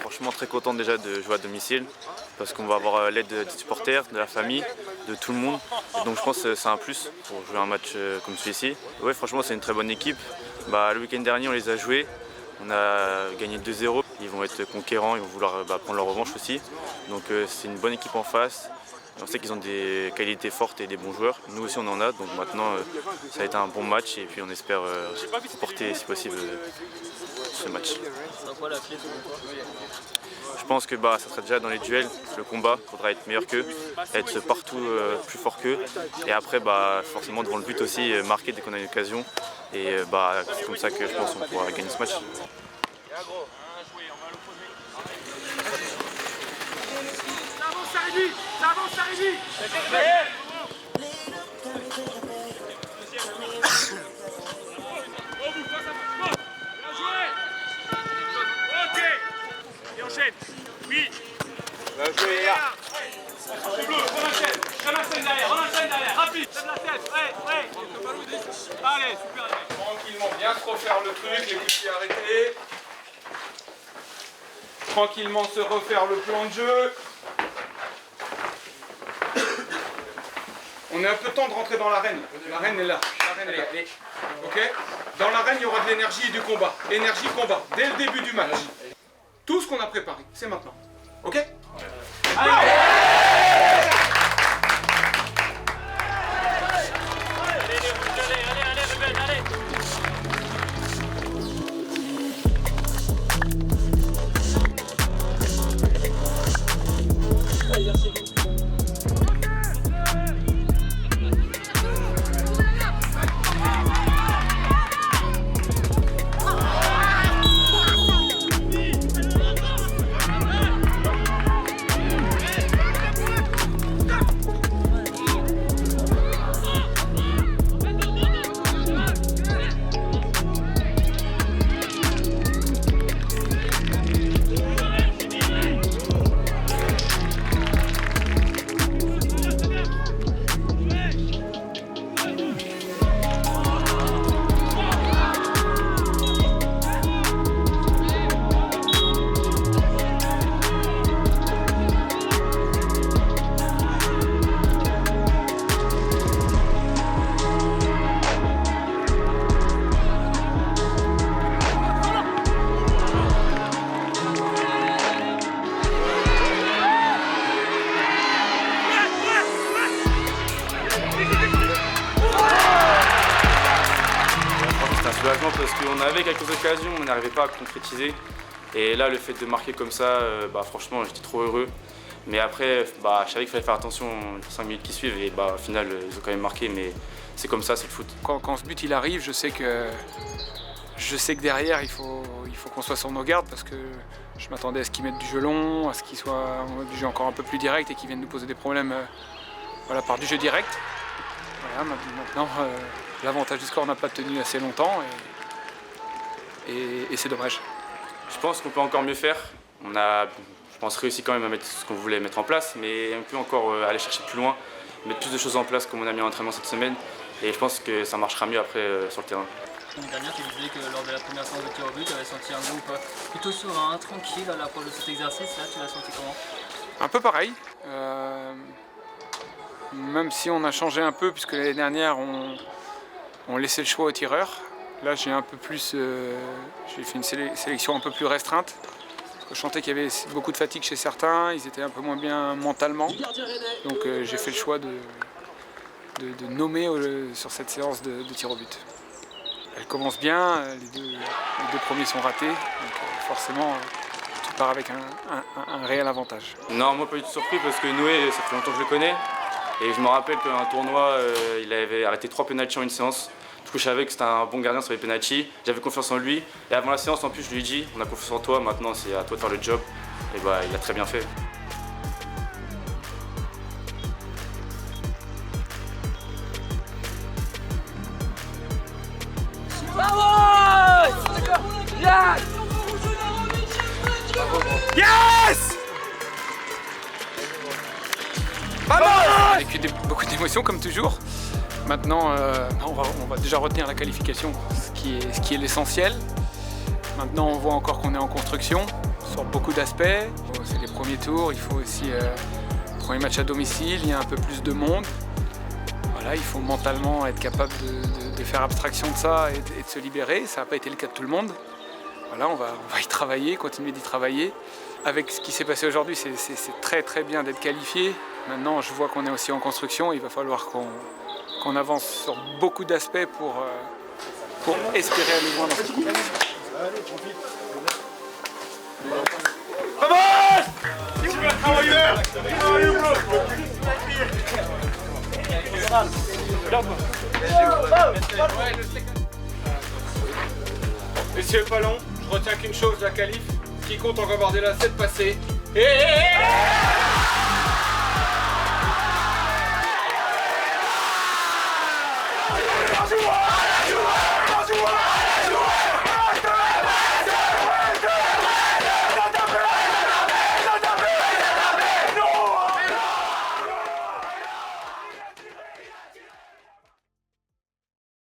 Franchement très content déjà de jouer à domicile parce qu'on va avoir l'aide des supporters, de la famille, de tout le monde. Et donc je pense que c'est un plus pour jouer un match comme celui-ci. Ouais, franchement c'est une très bonne équipe. Le week-end dernier on les a joués, on a gagné 2-0. Ils vont être conquérants, ils vont vouloir prendre leur revanche aussi. Donc c'est une bonne équipe en face. On sait qu'ils ont des qualités fortes et des bons joueurs. Nous aussi on en a, donc maintenant ça a été un bon match et puis on espère porter si possible ce match. Je pense que ça sera déjà dans les duels, le combat, il faudra être meilleur qu'eux, être partout plus fort qu'eux. Et après forcément devant le but aussi, marquer dès qu'on a une occasion. Et c'est comme ça que je pense qu'on pourra gagner ce match. Ça avance, ça réduit. Bien joué. Ok. Et enchaîne. Oui. Bien joué, là. Bleu, on enchaîne derrière, rapide. Lève la tête, ouais. Allez, super. Tranquillement, bien se refaire le truc, les coups de pied arrêtés. Tranquillement se refaire le plan de jeu. On est un peu temps de rentrer dans l'arène. L'arène est là. L'arène est là. Ok ? Dans l'arène, il y aura de l'énergie et du combat. Énergie, combat. Dès le début du match. Tout ce qu'on a préparé, c'est maintenant. Ok ? Allez ! Parce qu'on avait quelques occasions, on n'arrivait pas à concrétiser. Et là, le fait de marquer comme ça, franchement, j'étais trop heureux. Mais après, je savais qu'il fallait faire attention les 5 minutes qui suivent. Et au final, ils ont quand même marqué, mais c'est comme ça, c'est le foot. Quand ce but il arrive, je sais que derrière, il faut qu'on soit sur nos gardes parce que je m'attendais à ce qu'ils mettent du jeu long, à ce qu'ils soient du jeu encore un peu plus direct et qu'ils viennent nous poser des problèmes par du jeu direct. Voilà, maintenant, l'avantage du score n'a pas tenu assez longtemps et c'est dommage. Je pense qu'on peut encore mieux faire. On a, je pense, réussi quand même à mettre ce qu'on voulait mettre en place, mais on peut encore aller chercher plus loin, mettre plus de choses en place comme on a mis en entraînement cette semaine. Et je pense que ça marchera mieux après sur le terrain. L'année dernière, tu disais que lors de la première séance de tir au but, tu avais senti un groupe plutôt serein, tranquille à l'approche de cet exercice. Là, tu l'as senti comment? Un peu pareil. Même si on a changé un peu, puisque l'année dernière, on laissait le choix aux tireurs. Là, j'ai un peu plus, j'ai fait une sélection un peu plus restreinte. Parce que je sentais qu'il y avait beaucoup de fatigue chez certains, ils étaient un peu moins bien mentalement. Donc j'ai fait le choix de nommer sur cette séance de tir au but. Elle commence bien, les deux premiers sont ratés, donc forcément tu pars avec un réel avantage. Non, moi pas du tout surpris parce que Noé, ça fait longtemps que je le connais. Et je me rappelle qu'un tournoi, il avait arrêté 3 pénaltys en une séance. Du coup, je savais que c'était un bon gardien sur les pénaltys. J'avais confiance en lui. Et avant la séance, en plus, je lui ai dit, on a confiance en toi, maintenant c'est à toi de faire le job. Et il a très bien fait. Vamos! Yes! Yes! Avec beaucoup d'émotions comme toujours. Maintenant, on va déjà retenir la qualification, ce qui est l'essentiel. Maintenant, on voit encore qu'on est en construction sur beaucoup d'aspects. C'est les premiers tours, il faut aussi premier match à domicile, il y a un peu plus de monde. Voilà, il faut mentalement être capable de faire abstraction de ça et de se libérer. Ça n'a pas été le cas de tout le monde. Voilà, on va y travailler, continuer d'y travailler. Avec ce qui s'est passé aujourd'hui, c'est très très bien d'être qualifié. Maintenant, je vois qu'on est aussi en construction. Il va falloir qu'on avance sur beaucoup d'aspects pour espérer aller loin dans cette compétition. Allez, profite. Messieurs Pallon, je retiens qu'une chose, la qualif. Qui compte en Gambardella, c'est de passer.